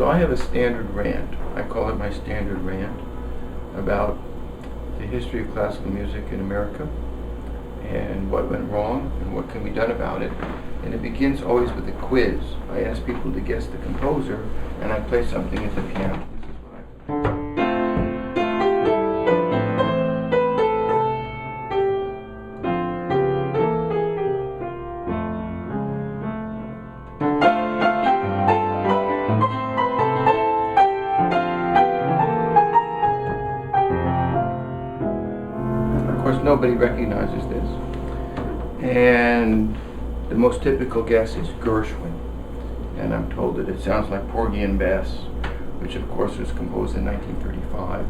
So I have a standard rant. I call it my standard rant about the history of classical music in America and what went wrong and what can be done about it. And it begins always with a quiz. I ask people to guess the composer, and I play something at the piano. This is what I Nobody recognizes this. And the most typical guess is Gershwin. And I'm told that it sounds like Porgy and Bess, which of course was composed in 1935.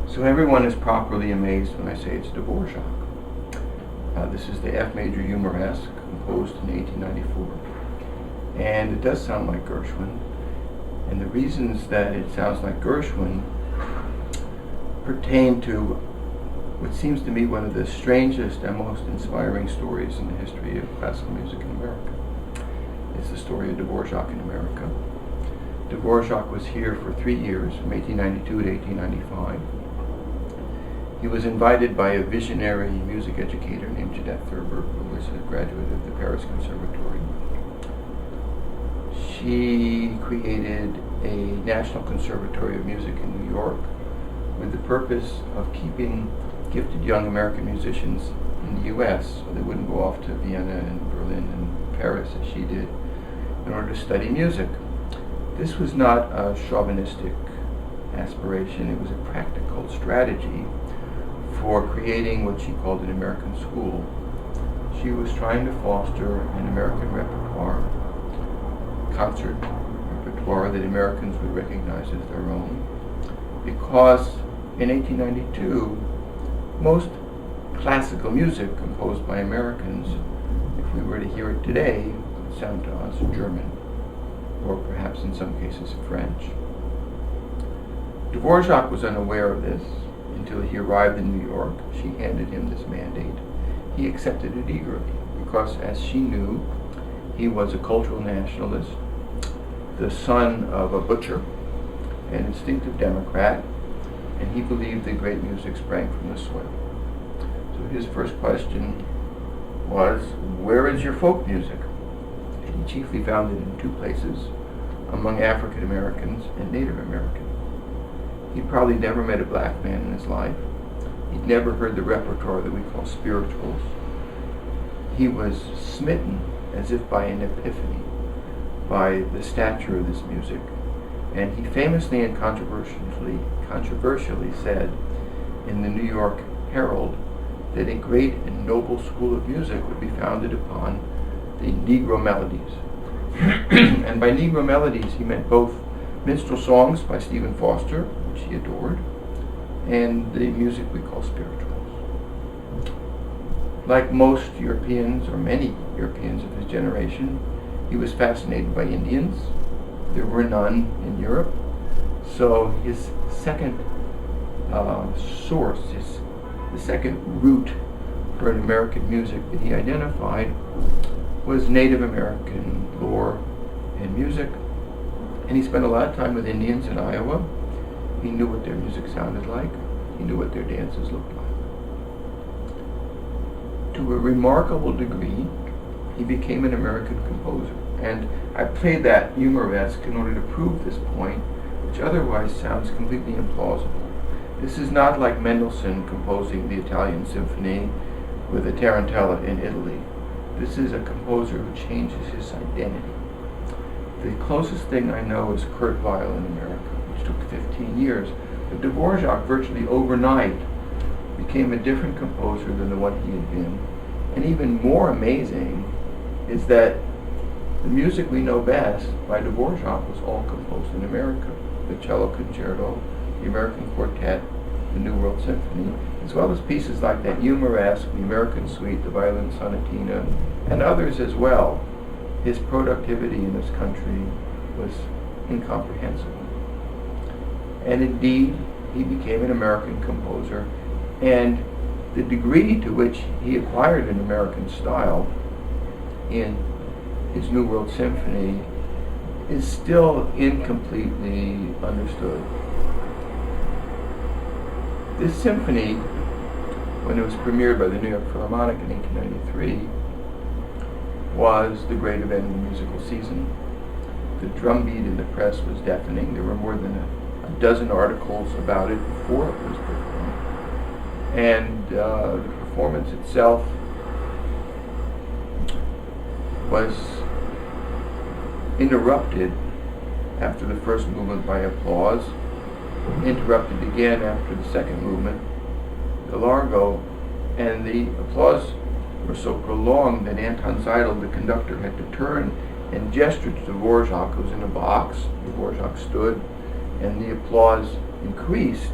So everyone is properly amazed when I say it's Dvorak. This is the F major humoresque, composed in 1894. And it does sound like Gershwin. And the reasons that it sounds like Gershwin pertain to what seems to me one of the strangest and most inspiring stories in the history of classical music in America. It's the story of Dvorak in America. Dvorak was here for 3 years, from 1892 to 1895. He was invited by a visionary music educator named Judith Thurber, who was a graduate of the Paris Conservatory. She created a National Conservatory of Music in New York with the purpose of keeping gifted young American musicians in the U.S. so they wouldn't go off to Vienna and Berlin and Paris as she did in order to study music. This was not a chauvinistic aspiration, it was a practical strategy for creating what she called an American school. She was trying to foster an American repertoire, concert repertoire that Americans would recognize as their own, because in 1892 most classical music composed by Americans, if we were to hear it today, would sound to us German, or perhaps in some cases French. Dvorak was unaware of this until he arrived in New York. She handed him this mandate. He accepted it eagerly because, as she knew, he was a cultural nationalist, the son of a butcher, an instinctive Democrat, and he believed that great music sprang from the soil. So his first question was, where is your folk music? And he chiefly found it in 2 places, among African Americans and Native Americans. He'd probably never met a black man in his life. He'd never heard the repertoire that we call spirituals. He was smitten, as if by an epiphany, by the stature of this music. And he famously and controversially said in the New York Herald that a great and noble school of music would be founded upon the Negro melodies. And by Negro melodies he meant both minstrel songs by Stephen Foster, which he adored, and the music we call spirituals. Like most Europeans, or many Europeans of his generation, he was fascinated by Indians. There were none in Europe. So his second source, the second route for an American music that he identified was Native American lore and music. And he spent a lot of time with Indians in Iowa. He knew what their music sounded like. He knew what their dances looked like. To a remarkable degree, he became an American composer. And I played that humoresque in order to prove this point, which otherwise sounds completely implausible. This is not like Mendelssohn composing the Italian symphony with a tarantella in Italy. This is a composer who changes his identity. The closest thing I know is Kurt Weill in America, which took 15 years. But Dvorak virtually overnight became a different composer than the one he had been. And even more amazing is that the music we know best by Dvorak was all composed in America. The cello concerto, the American quartet, the New World Symphony, as well as pieces like that humoresque, the American Suite, the Violin Sonatina, and others as well. His productivity in this country was incomprehensible. And indeed, he became an American composer, and the degree to which he acquired an American style in his New World Symphony is still incompletely understood. This symphony, when it was premiered by the New York Philharmonic in 1893, was the great event in the musical season. The drumbeat in the press was deafening. There were more than a dozen articles about it before it was performed. And the performance itself was interrupted after the first movement by applause, interrupted again after the second movement, the largo, and the applause were so prolonged that Anton Seidl, the conductor, had to turn and gesture to Dvorak, who was in a box. Dvorak stood, and the applause increased.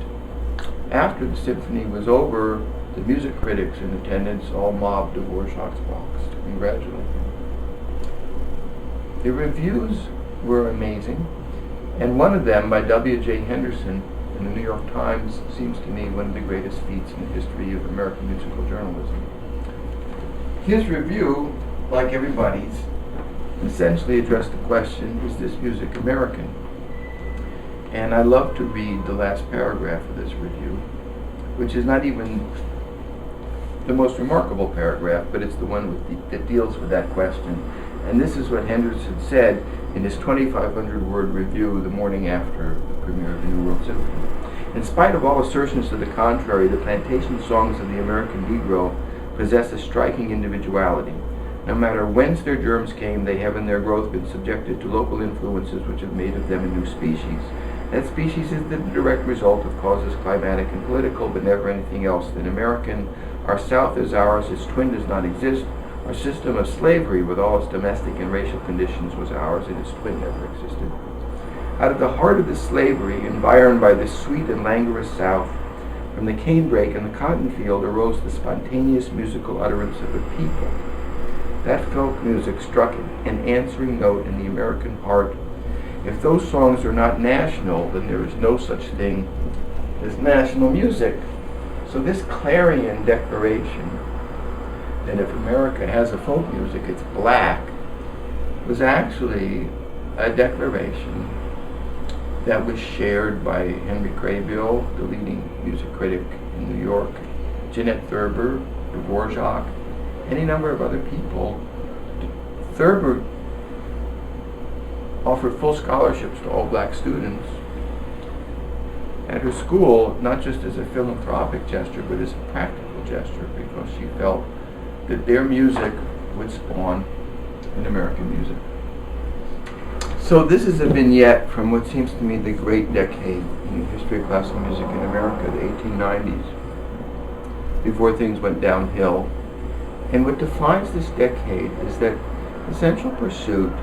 After the symphony was over, the music critics in attendance all mobbed Dvorak's box to congratulate him. The reviews were amazing, and one of them by W.J. Henderson in the New York Times seems to me one of the greatest feats in the history of American musical journalism. His review, like everybody's, essentially addressed the question, is this music American? And I love to read the last paragraph of this review, which is not even the most remarkable paragraph, but it's the one that deals with that question. And this is what Henderson said in his 2,500-word review the morning after the premiere of the New World Symphony. In spite of all assertions to the contrary, the plantation songs of the American Negro possess a striking individuality. No matter whence their germs came, they have in their growth been subjected to local influences which have made of them a new species. That species is the direct result of causes climatic and political, but never anything else than American. Our South is ours, its twin does not exist. Our system of slavery, with all its domestic and racial conditions, was ours, and its twin never existed. Out of the heart of this slavery, environed by this sweet and languorous South, from the canebrake and the cotton field arose the spontaneous musical utterance of a people. That folk music struck an answering note in the American heart. If those songs are not national, then there is no such thing as national music. So this clarion declaration that if America has a folk music, it's black, was actually a declaration that was shared by Henry Craybill, the leading music critic in New York, Jeanette Thurber, Dvorak, any number of other people. Thurber offered full scholarships to all black students at her school, not just as a philanthropic gesture, but as a practical gesture, because she felt that their music would spawn in American music. So this is a vignette from what seems to me the great decade in the history of classical music in America, the 1890s, before things went downhill. And what defines this decade is that the central pursuit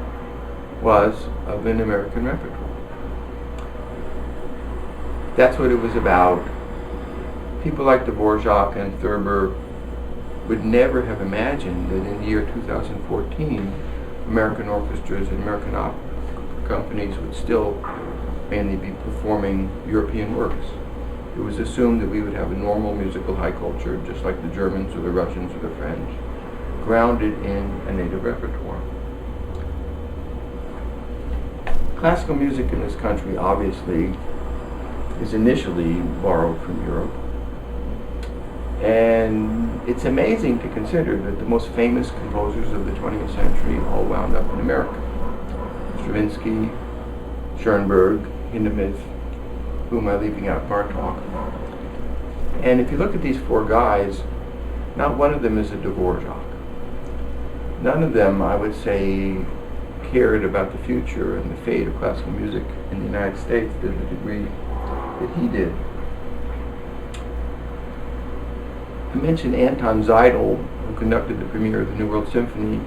was of an American repertoire. That's what it was about. People like Dvorak and Thurber would never have imagined that in the year 2014, American orchestras and American opera companies would still mainly be performing European works. It was assumed that we would have a normal musical high culture, just like the Germans or the Russians or the French, grounded in a native repertoire. Classical music in this country obviously is initially borrowed from Europe. And it's amazing to consider that the most famous composers of the 20th century all wound up in America. Stravinsky, Schoenberg, Hindemith, who am I leaving out? Bartók. And if you look at these four guys, not one of them is a Dvorak. None of them, I would say, cared about the future and the fate of classical music in the United States to the degree that he did. I mentioned Anton Seidl, who conducted the premiere of the New World Symphony.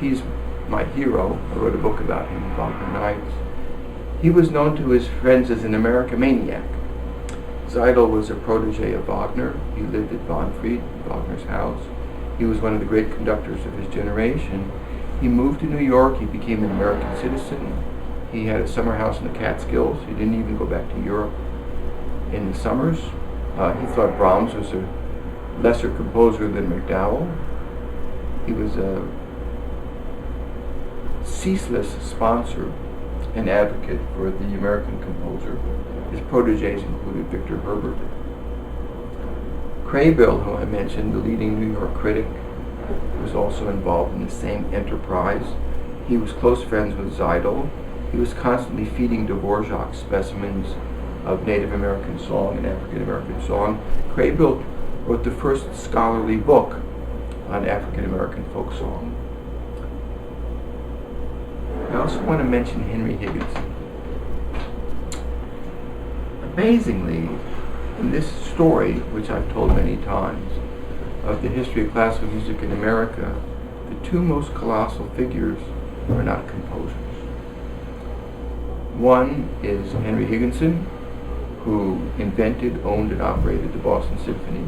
He's my hero. I wrote a book about him, Wagner Nights. He was known to his friends as an Americomaniac. Seidl was a protege of Wagner. He lived at Bonfried, Wagner's house. He was one of the great conductors of his generation. He moved to New York. He became an American citizen. He had a summer house in the Catskills. He didn't even go back to Europe in the summers. He thought Brahms was a lesser composer than MacDowell. He was a ceaseless sponsor an advocate for the American composer. His proteges included Victor Herbert. Craybill, who I mentioned, the leading New York critic, was also involved in the same enterprise. He was close friends with Seidel. He was constantly feeding Dvorak specimens of Native American song and African American song. Craybill wrote the first scholarly book on African American folk song. I also want to mention Henry Higginson. Amazingly, in this story, which I've told many times, of the history of classical music in America, the two most colossal figures are not composers. One is Henry Higginson, who invented, owned, and operated the Boston Symphony,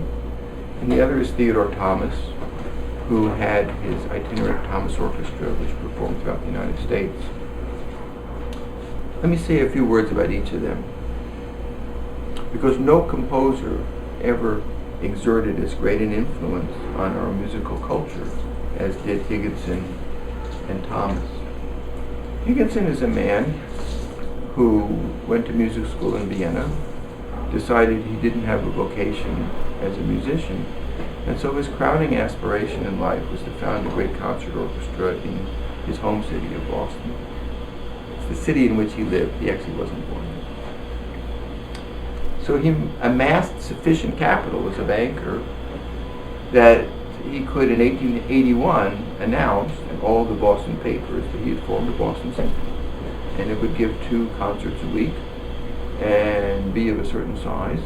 and the other is Theodore Thomas, who had his itinerant Thomas Orchestra, which performed throughout the United States. Let me say a few words about each of them, because no composer ever exerted as great an influence on our musical culture as did Higginson and Thomas. Higginson is a man who went to music school in Vienna, decided he didn't have a vocation as a musician, and so his crowning aspiration in life was to found a great concert orchestra in his home city of Boston. It's the city in which he lived. He actually wasn't born there. So he amassed sufficient capital as a banker that he could, in 1881, announce in all the Boston papers that he had formed the Boston Symphony. And it would give 2 concerts a week and be of a certain size,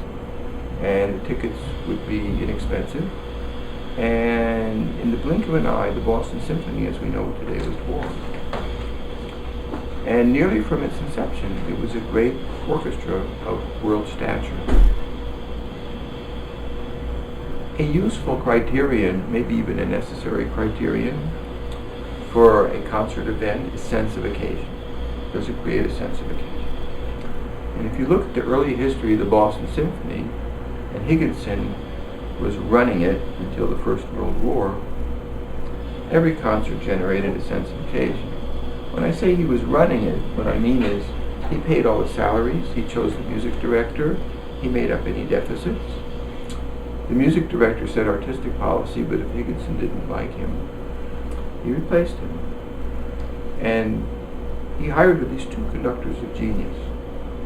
and the tickets would be inexpensive. And in the blink of an eye, the Boston Symphony, as we know it today, was born. And nearly from its inception, it was a great orchestra of world stature. A useful criterion, maybe even a necessary criterion, for a concert event is sense of occasion. Does it create a sense of occasion? And if you look at the early history of the Boston Symphony, and Higginson was running it until the First World War, every concert generated a sense of occasion. When I say he was running it, what I mean is he paid all the salaries, he chose the music director, he made up any deficits. The music director set artistic policy, but if Higginson didn't like him, he replaced him. And he hired with these 2 conductors of genius,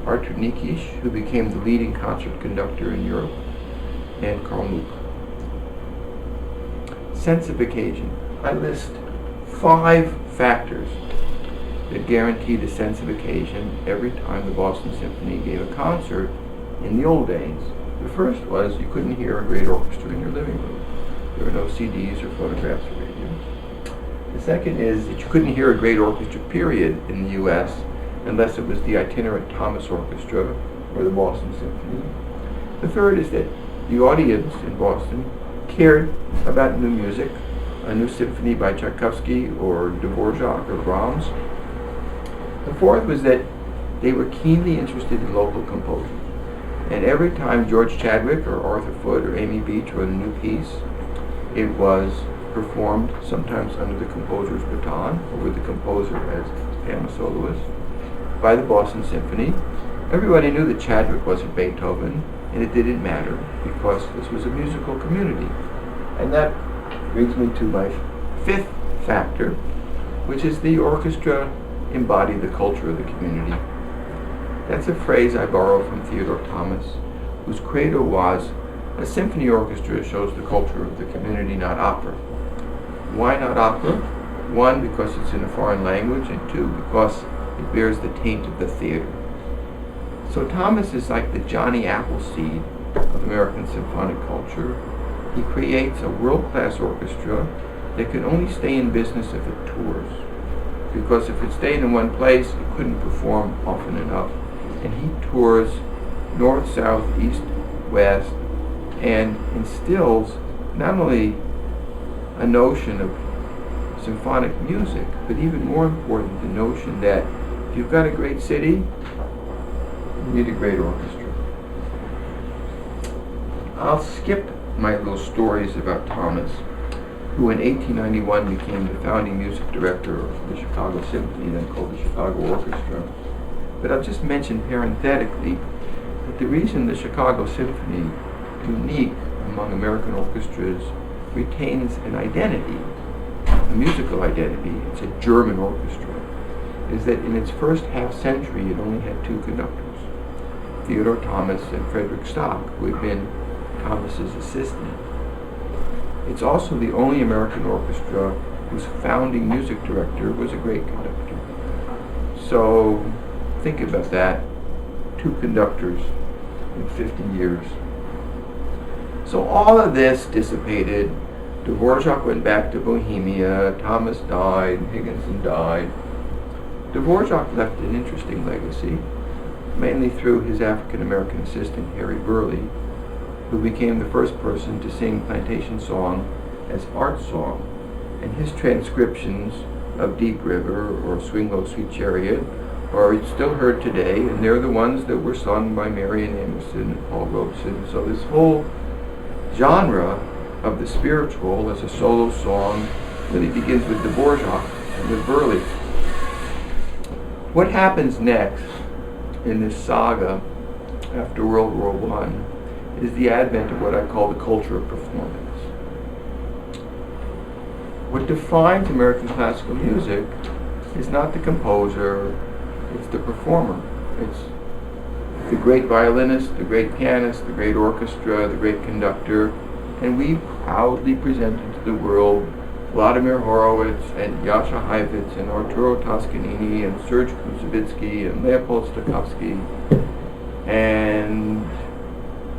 Artur Nikisch, who became the leading concert conductor in Europe, and Karl Muck. Sense of occasion. I list 5 factors that guaranteed a sense of occasion every time the Boston Symphony gave a concert in the old days. The first was you couldn't hear a great orchestra in your living room. There were no CDs or phonographs or radios. The second is that you couldn't hear a great orchestra, period, in the U.S. unless it was the itinerant Thomas Orchestra or the Boston Symphony. The third is that the audience in Boston cared about new music, a new symphony by Tchaikovsky or Dvorak or Brahms. The fourth was that they were keenly interested in local composers. And every time George Chadwick or Arthur Foote or Amy Beach wrote a new piece, it was performed sometimes under the composer's baton or with the composer as piano soloist by the Boston Symphony. Everybody knew that Chadwick wasn't Beethoven, and it didn't matter because this was a musical community. And that brings me to my 5th factor, which is the orchestra embodied the culture of the community. That's a phrase I borrow from Theodore Thomas, whose credo was, a symphony orchestra shows the culture of the community, not opera. Why not opera? 1, because it's in a foreign language, and 2, because it bears the taint of the theater. So Thomas is like the Johnny Appleseed of American symphonic culture. He creates a world-class orchestra that can only stay in business if it tours. Because if it stayed in one place, it couldn't perform often enough. And he tours north, south, east, west, and instills not only a notion of symphonic music, but even more important, the notion that if you've got a great city, you need a great orchestra. I'll skip my little stories about Thomas who in 1891 became the founding music director of the Chicago Symphony, then called the Chicago Orchestra. But I'll just mention parenthetically that the reason the Chicago Symphony, unique among American orchestras, retains an identity, a musical identity, it's a German orchestra, is that in its first half century it only had two conductors, Theodore Thomas and Frederick Stock, who had been Thomas's assistant. It's also the only American orchestra whose founding music director was a great conductor. So think about that, two conductors in 50 years. So all of this dissipated. Dvorak went back to Bohemia, Thomas died, Higginson died. Dvorak left an interesting legacy, mainly through his African-American assistant, Harry Burley, who became the first person to sing plantation song as art song, and his transcriptions of Deep River or Swing Low Sweet Chariot are still heard today, and they're the ones that were sung by Marian Anderson and Paul Robeson. So this whole genre of the spiritual as a solo song really begins with Dvorak and with Burley. What happens next in this saga after World War I is the advent of what I call the culture of performance. What defines American classical music is not the composer, it's the performer. It's the great violinist, the great pianist, the great orchestra, the great conductor, and we proudly presented to the world Vladimir Horowitz and Jascha Heifetz and Arturo Toscanini and Serge Koussevitzky and Leopold Stokowski and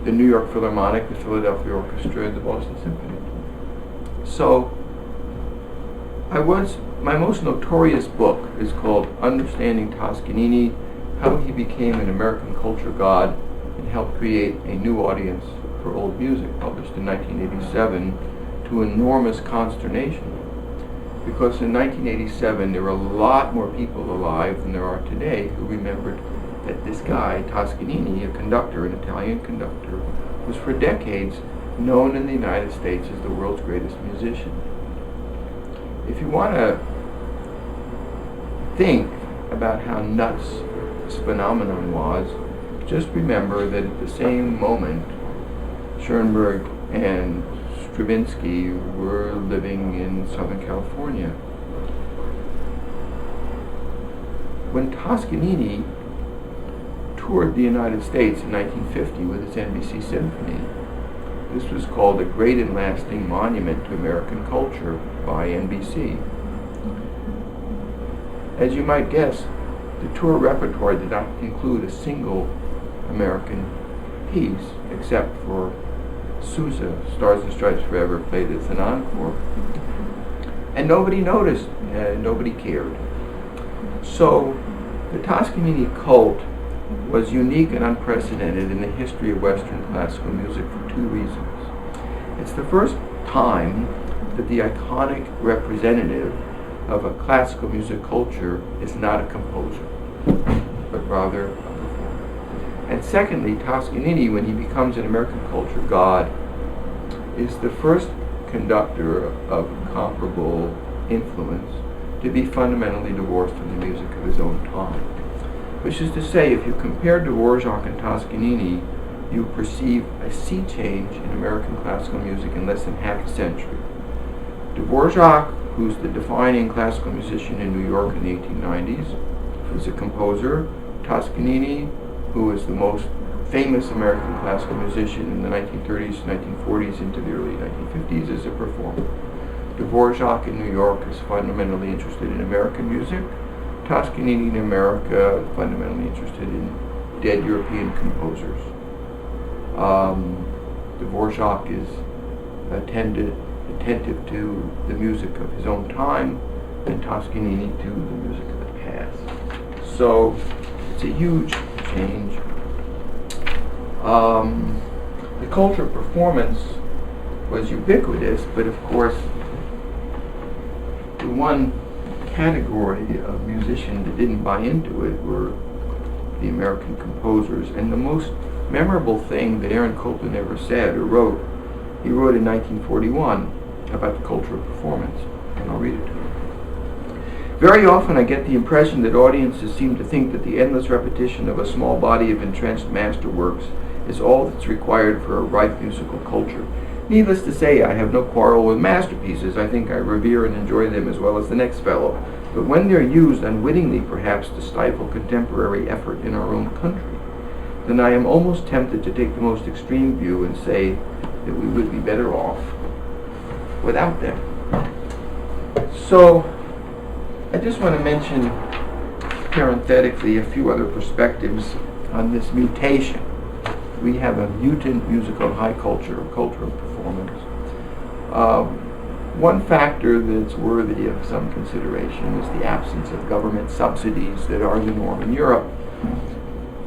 the New York Philharmonic, the Philadelphia Orchestra, and the Boston Symphony. So my most notorious book is called Understanding Toscanini, How He Became an American Culture God and Helped Create a New Audience for Old Music, published in 1987 to enormous consternation. Because in 1987 there were a lot more people alive than there are today who remembered that this guy, Toscanini, a conductor, an Italian conductor, was for decades known in the United States as the world's greatest musician. If you want to think about how nuts this phenomenon was, just remember that at the same moment, Schoenberg and Stravinsky were living in Southern California. When Toscanini toured the United States in 1950 with his NBC Symphony, this was called A Great and Lasting Monument to American Culture by NBC. As you might guess, the tour repertoire did not include a single American piece, except for Sousa, Stars and Stripes Forever, played as an encore. And nobody noticed, nobody cared. So the Toscanini cult was unique and unprecedented in the history of Western classical music for two reasons. It's the first time that the iconic representative of a classical music culture is not a composer, but rather a performer. And secondly, Toscanini, when he becomes an American culture god, is the first conductor of comparable influence to be fundamentally divorced from the music of his own time. Which is to say, if you compare Dvorak and Toscanini, you perceive a sea change in American classical music in less than half a century. Dvorak, who's the defining classical musician in New York in the 1890s, is a composer. Toscanini, who is the most famous American classical musician in the 1930s, 1940s, into the early 1950s, is a performer. Dvorak in New York is fundamentally interested in American music. Toscanini in America is fundamentally interested in dead European composers. Dvorak is attentive to the music of his own time, and Toscanini to the music of the past. So it's a huge change. The culture of performance was ubiquitous, but of course the one category of musicians that didn't buy into it were the American composers. And the most memorable thing that Aaron Copland ever said or wrote, he wrote in 1941, about the culture of performance, and I'll read it to you. Very often I get the impression that audiences seem to think that the endless repetition of a small body of entrenched masterworks is all that's required for a ripe musical culture. Needless to say, I have no quarrel with masterpieces. I think I revere and enjoy them as well as the next fellow. But when they're used unwittingly, perhaps, to stifle contemporary effort in our own country, then I am almost tempted to take the most extreme view and say that we would be better off without them. So, I just want to mention parenthetically a few other perspectives on this mutation. We have a mutant musical high culture, a culture of performance. One factor that's worthy of some consideration is the absence of government subsidies that are the norm in Europe.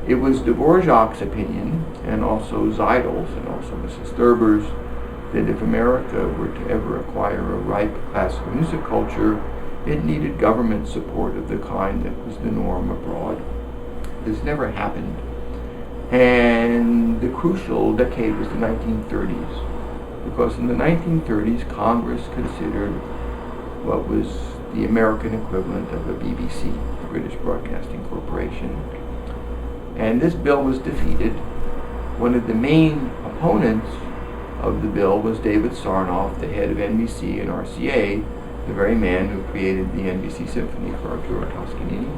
It was Dvorak's opinion, and also Zeidel's and also Mrs. Thurber's, that if America were to ever acquire a ripe classical music culture, it needed government support of the kind that was the norm abroad. This never happened. And the crucial decade was the 1930s, because in the 1930s, Congress considered what was the American equivalent of the BBC, the British Broadcasting Corporation. And this bill was defeated. One of the main opponents of the bill was David Sarnoff, the head of NBC and RCA, the very man who created the NBC Symphony for Arturo Toscanini.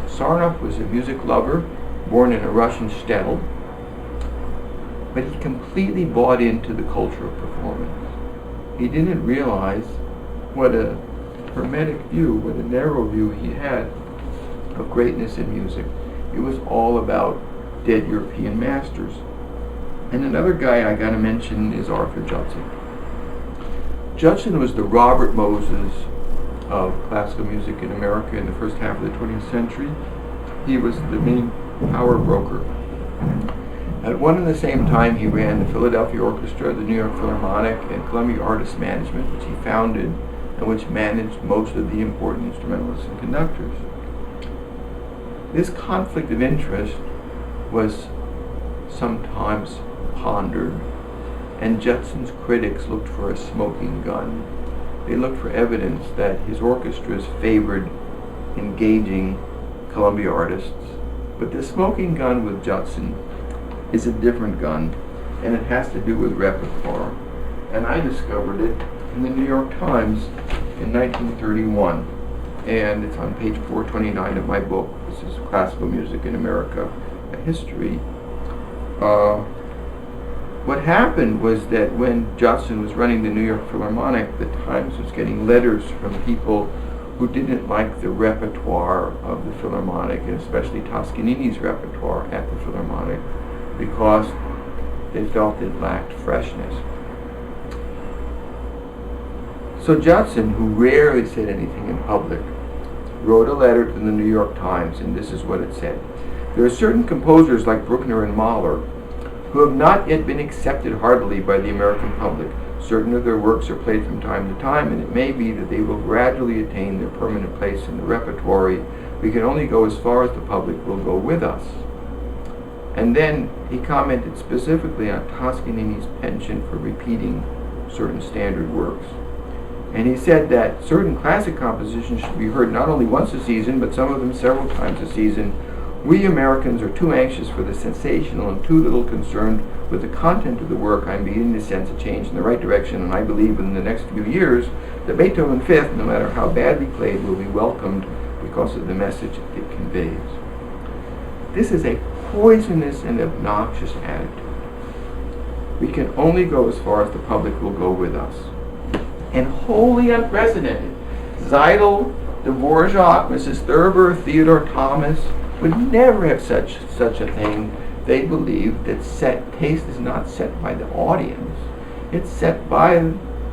Sarnoff was a music lover, born in a Russian shtetl, but he completely bought into the culture of performance. He didn't realize what a hermetic view, what a narrow view he had of greatness in music. It was all about dead European masters. And another guy I gotta mention is Arthur Judson. Judson was the Robert Moses of classical music in America in the first half of the 20th century. He was the main power broker. At one and the same time, he ran the Philadelphia Orchestra, the New York Philharmonic, and Columbia Artists Management, which he founded and which managed most of the important instrumentalists and conductors. This conflict of interest was sometimes pondered, and Judson's critics looked for a smoking gun. They looked for evidence that his orchestras favored engaging Columbia artists. But the smoking gun with Judson is a different gun, and it has to do with repertoire. And I discovered it in the New York Times in 1931, and it's on page 429 of my book. This is Classical Music in America, a History. What happened was that when Judson was running the New York Philharmonic, the Times was getting letters from people who didn't like the repertoire of the Philharmonic, and especially Toscanini's repertoire at the Philharmonic, because they felt it lacked freshness. So Judson, who rarely said anything in public, wrote a letter to the New York Times, and this is what it said. There are certain composers like Bruckner and Mahler who have not yet been accepted heartily by the American public. Certain of their works are played from time to time, and it may be that they will gradually attain their permanent place in the repertory. We can only go as far as the public will go with us. And then he commented specifically on Toscanini's penchant for repeating certain standard works. And he said that certain classic compositions should be heard not only once a season, but some of them several times a season. We Americans are too anxious for the sensational and too little concerned with the content of the work. I'm beginning to sense a change in the right direction, and I believe in the next few years that Beethoven Fifth, no matter how badly played, will be welcomed because of the message it conveys. This is a poisonous and obnoxious attitude. We can only go as far as the public will go with us. And wholly unprecedented, Zeidel, Dvorak, Mrs. Thurber, Theodore Thomas would never have such a thing. They believed that taste is not set by the audience. It's set by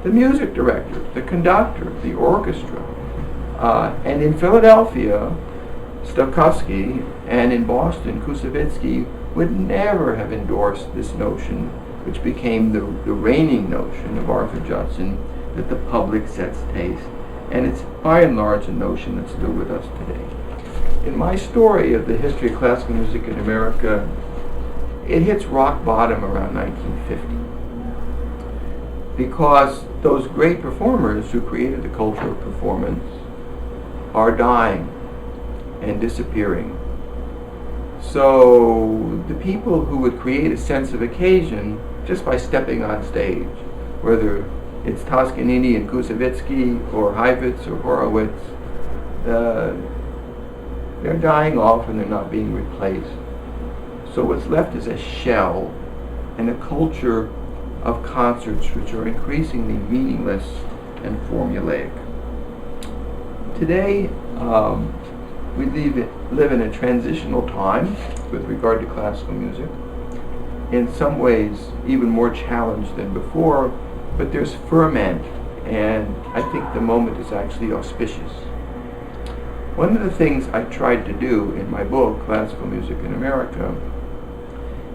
the music director, the conductor, the orchestra. And in Philadelphia, Stokowski, and in Boston, Kusevitsky would never have endorsed this notion, which became the reigning notion of Arthur Judson, that the public sets taste. And it's by and large a notion that's still with us today. In my story of the history of classical music in America, it hits rock bottom around 1950. Because those great performers who created the culture of performance are dying and disappearing. So the people who would create a sense of occasion just by stepping on stage, whether it's Toscanini and Kusevitsky or Horowitz or Horowitz, they're dying off and they're not being replaced. So what's left is a shell and a culture of concerts which are increasingly meaningless and formulaic. Today, we live in a transitional time with regard to classical music. In some ways, even more challenged than before, but there's ferment, and I think the moment is actually auspicious. One of the things I tried to do in my book, Classical Music in America,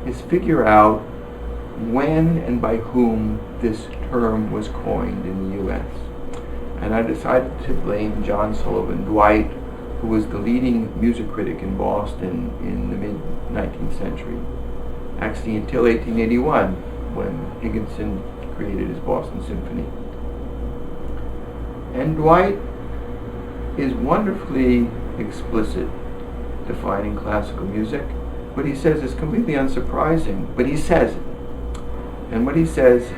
is figure out when and by whom this term was coined in the U.S. And I decided to blame John Sullivan Dwight, who was the leading music critic in Boston in the mid-19th century, actually until 1881, when Higginson created his Boston Symphony. And Dwight is wonderfully explicit defining classical music. What he says is completely unsurprising, but he says it. And what he says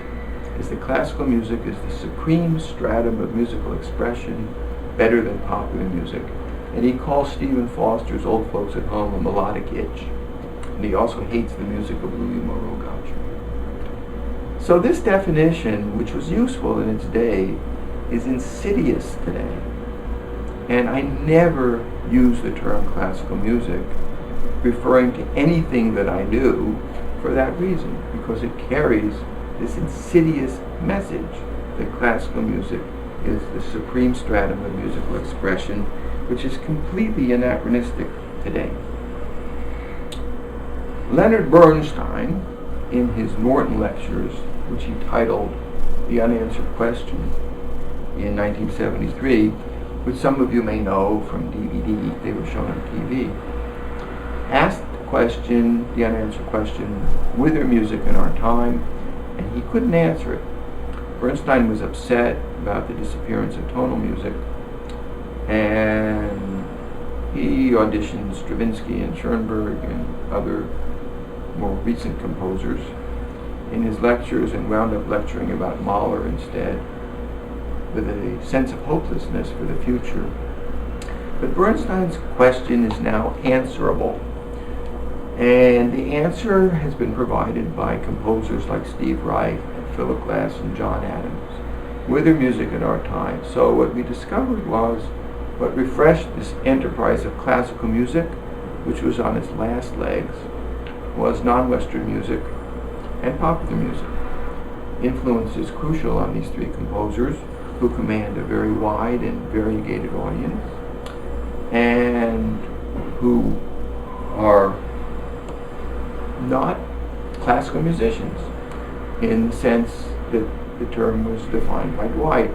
is that classical music is the supreme stratum of musical expression, better than popular music. And he calls Stephen Foster's Old Folks at Home a melodic itch. And he also hates the music of Louis Moreau Gaucher. So this definition, which was useful in its day, is insidious today. And I never use the term classical music referring to anything that I do for that reason, because it carries this insidious message that classical music is the supreme stratum of musical expression, which is completely anachronistic today. Leonard Bernstein, in his Norton Lectures, which he titled The Unanswered Question in 1973, which some of you may know from DVD, they were shown on TV, asked the question, the unanswered question, whither music in our time, and he couldn't answer it. Bernstein was upset about the disappearance of tonal music, and he auditioned Stravinsky and Schoenberg and other more recent composers in his lectures and wound up lecturing about Mahler instead, with a sense of hopelessness for the future. But Bernstein's question is now answerable. And the answer has been provided by composers like Steve Reich, Philip Glass, and John Adams, whither music in our time. So what we discovered was what refreshed this enterprise of classical music, which was on its last legs, was non-Western music and popular music. Influence is crucial on these three composers, who command a very wide and variegated audience, and who are not classical musicians in the sense that the term was defined by Dwight.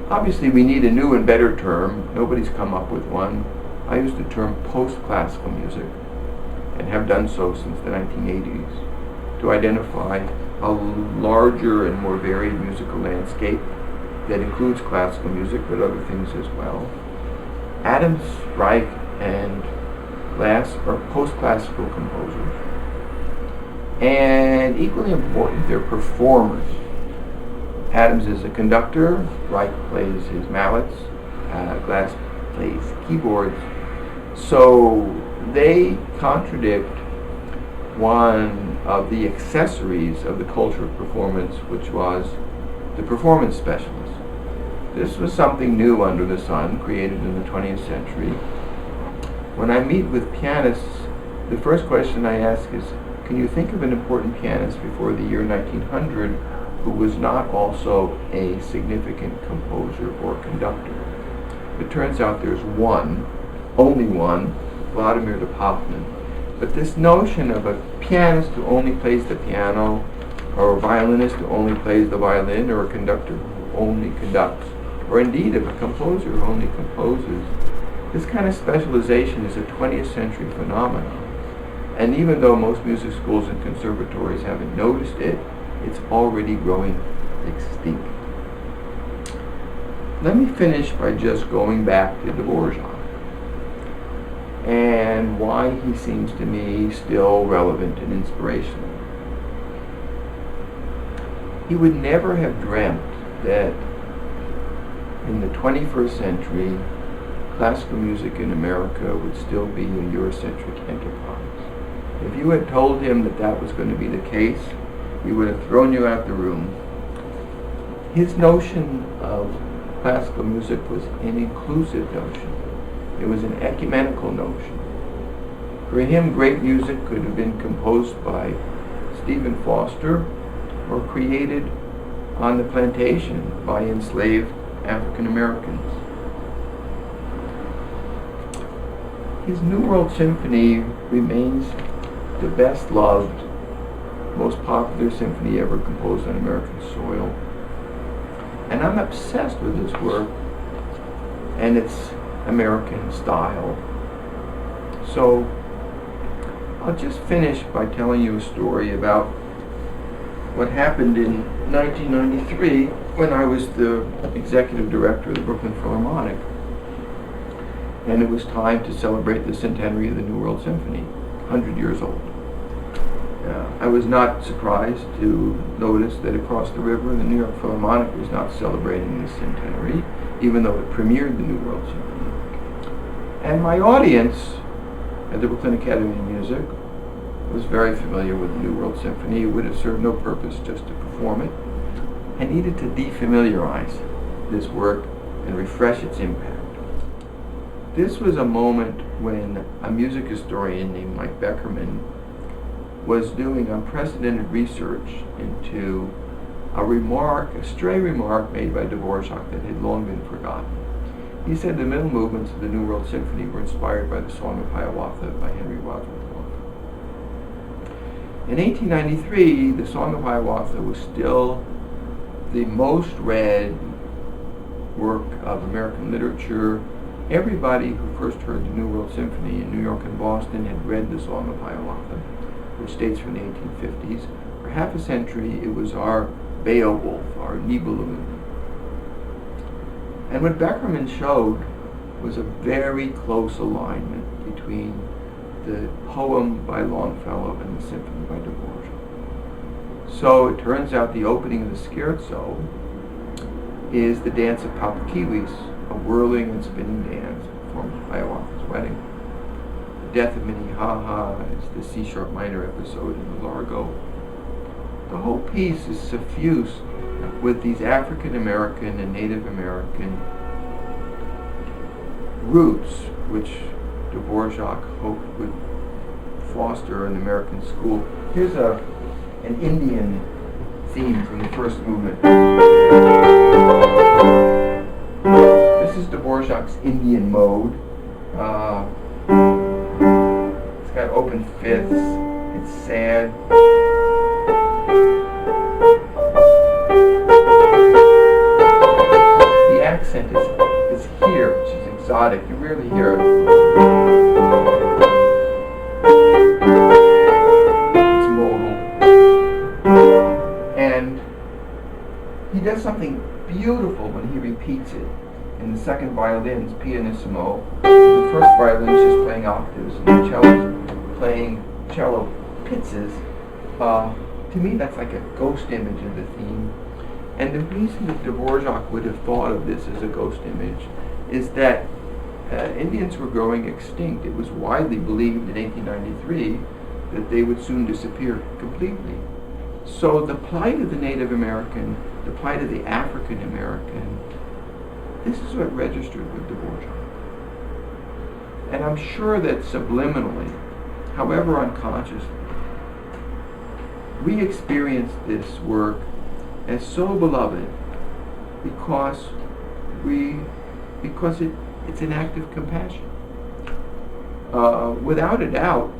Obviously, we need a new and better term. Nobody's come up with one. I use the term postclassical music, and have done so since the 1980s, to identify a larger and more varied musical landscape that includes classical music, but other things as well. Adams, Reich, and Glass are post-classical composers. And equally important, they're performers. Adams is a conductor, Reich plays his mallets, Glass plays keyboards. So they contradict one of the accessories of the culture of performance, which was the performance specialist. This was something new under the sun, created in the 20th century. When I meet with pianists, the first question I ask is, can you think of an important pianist before the year 1900 who was not also a significant composer or conductor? It turns out there's one, only one, Vladimir de Hoffmann. But this notion of a pianist who only plays the piano, or a violinist who only plays the violin, or a conductor who only conducts, or indeed of a composer who only composes, this kind of specialization is a 20th century phenomenon. And even though most music schools and conservatories haven't noticed it, it's already growing extinct. Let me finish by just going back to Dvorak and why he seems to me still relevant and inspirational. He would never have dreamt that in the 21st century, classical music in America would still be a Eurocentric enterprise. If you had told him that that was going to be the case, he would have thrown you out the room. His notion of classical music was an inclusive notion. It was an ecumenical notion. For him, great music could have been composed by Stephen Foster or created on the plantation by enslaved African Americans. His New World Symphony remains the best loved, most popular symphony ever composed on American soil. And I'm obsessed with this work and its American style. So I'll just finish by telling you a story about what happened in 1993 when I was the executive director of the Brooklyn Philharmonic. And it was time to celebrate the centenary of the New World Symphony, 100 years old. I was not surprised to notice that across the river, the New York Philharmonic was not celebrating this centenary, even though it premiered the New World Symphony. And my audience at the Brooklyn Academy of Music was very familiar with the New World Symphony. It would have served no purpose just to perform it. I needed to defamiliarize this work and refresh its impact. This was a moment when a music historian named Mike Beckerman was doing unprecedented research into a stray remark made by Dvorak that had long been forgotten. He said the middle movements of the New World Symphony were inspired by the Song of Hiawatha by Henry Wadsworth Longfellow. In 1893, the Song of Hiawatha was still the most read work of American literature. Everybody who first heard the New World Symphony in New York and Boston had read the Song of Hiawatha, which dates from the 1850s. For half a century, it was our Beowulf, our Nibelungen. And what Beckerman showed was a very close alignment between the poem by Longfellow and the symphony by Dvorak. So it turns out the opening of the scherzo is the dance of Palpakiwis, a whirling and spinning dance performed at Hiawatha's wedding. The death of Minnehaha is the C-sharp minor episode in the Largo. The whole piece is suffused with these African American and Native American roots, which Dvorak hoped would foster an American school. Here's an Indian theme from the first movement. This is Dvorak's Indian mode. It's got open fifths. It's sad. The accent is here, which is exotic. You rarely hear it. It's modal. And he does something beautiful when he repeats it. In the second violin's pianissimo, the first violin's just playing octaves, and the cello's playing cello pizzas. To me, that's like a ghost image of the theme. And the reason that Dvorak would have thought of this as a ghost image is that Indians were growing extinct. It was widely believed in 1893 that they would soon disappear completely. So the plight of the Native American, the plight of the African American, this is what registered with Dvorak. And I'm sure that subliminally, however unconsciously, we experience this work as so beloved because it's an act of compassion. Without a doubt,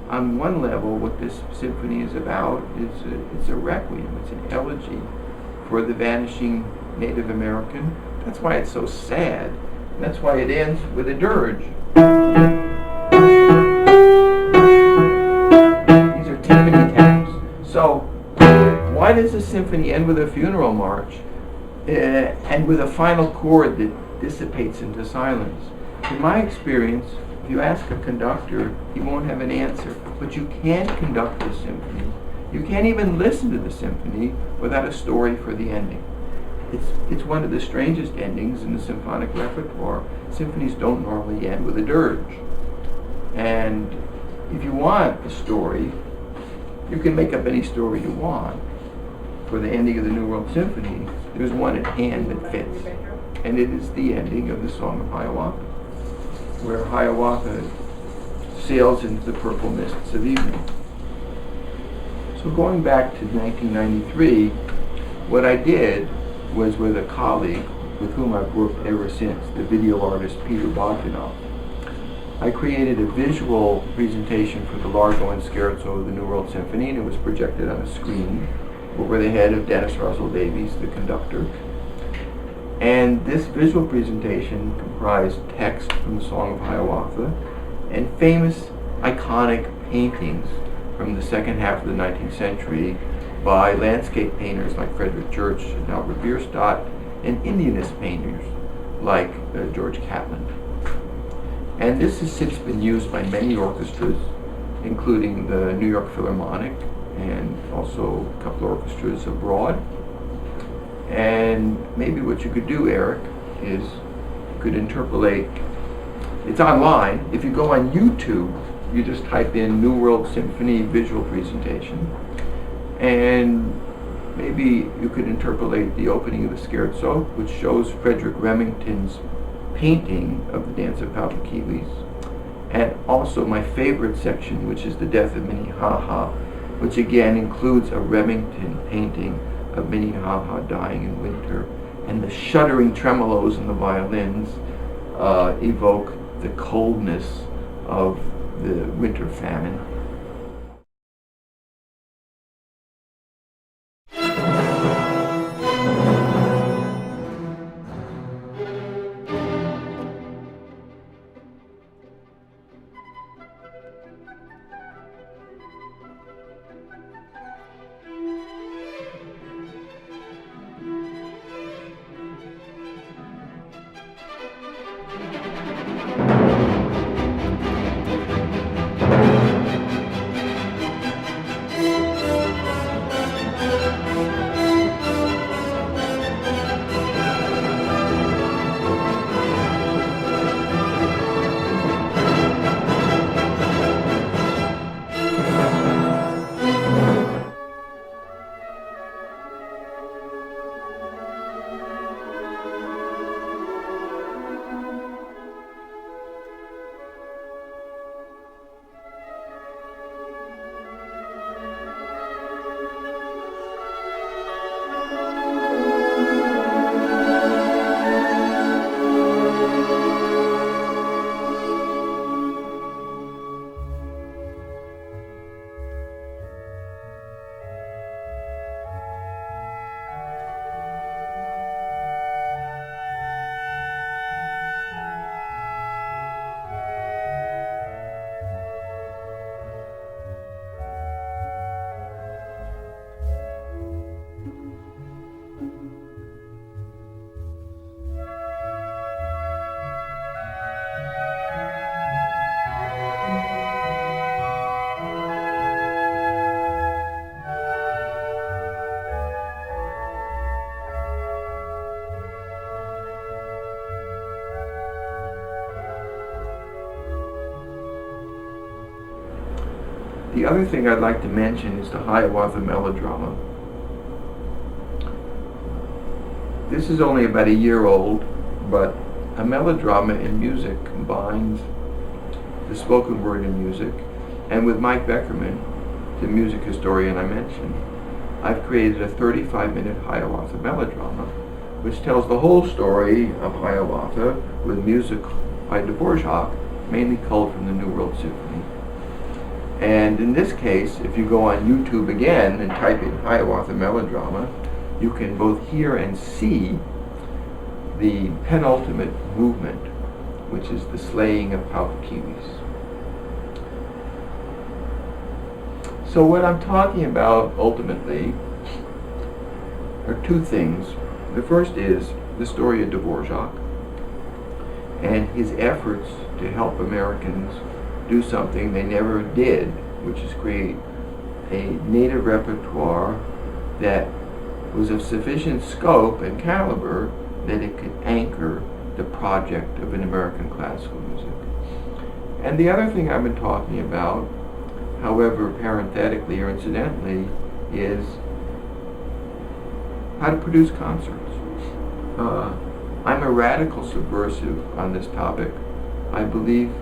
on one level, what this symphony is about is it's a requiem, it's an elegy for the vanishing Native American. That's why it's so sad. And that's why it ends with a dirge. These are timpani taps. So, why why does a symphony end with a funeral march and with a final chord that dissipates into silence? In my experience, if you ask a conductor, he won't have an answer. But you can't conduct the symphony. You can't even listen to the symphony without a story for the ending. It's one of the strangest endings in the symphonic repertoire. Symphonies don't normally end with a dirge. And if you want a story, you can make up any story you want. For the ending of the New World Symphony, there's one at hand that fits. And it is the ending of the Song of Hiawatha, where Hiawatha sails into the purple mists of evening. So going back to 1993, what I did was with a colleague with whom I've worked ever since, the video artist Peter Bogdanov. I created a visual presentation for the Largo and Scherzo of the New World Symphony, and it was projected on a screen over the head of Dennis Russell Davies, the conductor. And this visual presentation comprised text from the Song of Hiawatha and famous iconic paintings from the second half of the 19th century by landscape painters like Frederick Church and Albert Bierstadt, and Indianist painters like George Catlin. And this has since been used by many orchestras, including the New York Philharmonic and also a couple of orchestras abroad. And maybe what you could do, Eric, is you could interpolate. It's online. If you go on YouTube, you just type in New World Symphony visual presentation, and maybe you could interpolate the opening of the Scherzo, which shows Frederick Remington's painting of the Dance of Palpakilis, and also my favorite section, which is the Death of Minnehaha, which again includes a Remington painting of Minnehaha dying in winter, and the shuddering tremolos in the violins evoke the coldness of the winter famine. The other thing I'd like to mention is the Hiawatha melodrama. This is only about a year old, but a melodrama in music combines the spoken word in music, and with Mike Beckerman, the music historian I mentioned, I've created a 35-minute Hiawatha melodrama, which tells the whole story of Hiawatha with music by Dvorak, mainly culled from the New World Symphony. And in this case, if you go on YouTube again and type in Hiawatha melodrama, you can both hear and see the penultimate movement, which is the slaying of Palpakilis. So what I'm talking about ultimately are two things. The first is the story of Dvorak and his efforts to help Americans do something they never did, which is create a native repertoire that was of sufficient scope and caliber that it could anchor the project of an American classical music. And the other thing I've been talking about, however parenthetically or incidentally, is how to produce concerts. I'm a radical subversive on this topic. I believe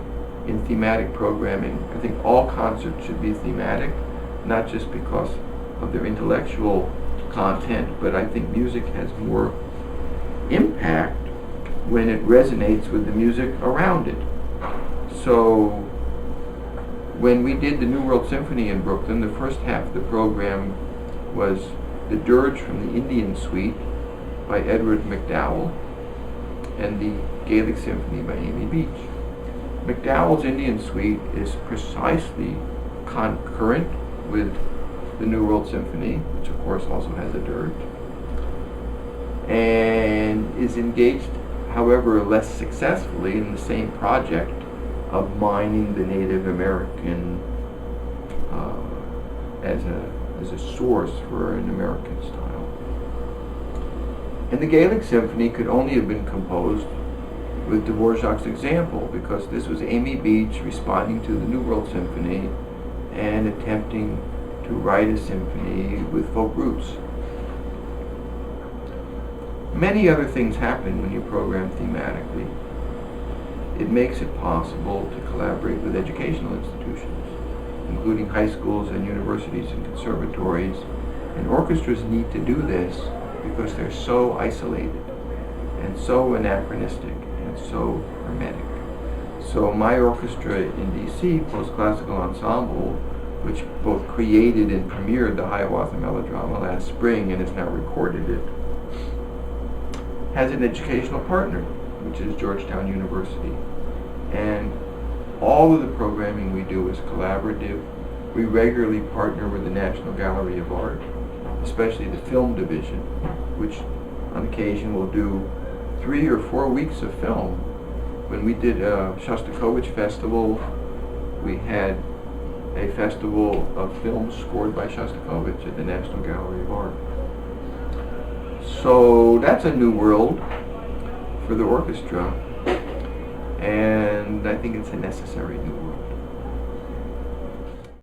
in thematic programming. I think all concerts should be thematic, not just because of their intellectual content, but I think music has more impact when it resonates with the music around it. So when we did the New World Symphony in Brooklyn, the first half of the program was the Dirge from the Indian Suite by Edward McDowell and the Gaelic Symphony by Amy Beach. McDowell's Indian Suite is precisely concurrent with the New World Symphony, which of course also has a dirge, and is engaged, however less successfully, in the same project of mining the Native American as a source for an American style. And the Gaelic Symphony could only have been composed with Dvorak's example, because this was Amy Beach responding to the New World Symphony and attempting to write a symphony with folk roots. Many other things happen when you program thematically. It makes it possible to collaborate with educational institutions, including high schools and universities and conservatories, and orchestras need to do this because they're so isolated and so anachronistic and so hermetic. So my orchestra in DC, Postclassical Ensemble, which both created and premiered the Hiawatha melodrama last spring and has now recorded it, has an educational partner, which is Georgetown University. And all of the programming we do is collaborative. We regularly partner with the National Gallery of Art, especially the film division, which on occasion will do 3 or 4 weeks of film. When we did a Shostakovich festival, we had a festival of films scored by Shostakovich at the National Gallery of Art. So that's a new world for the orchestra, and I think it's a necessary new world.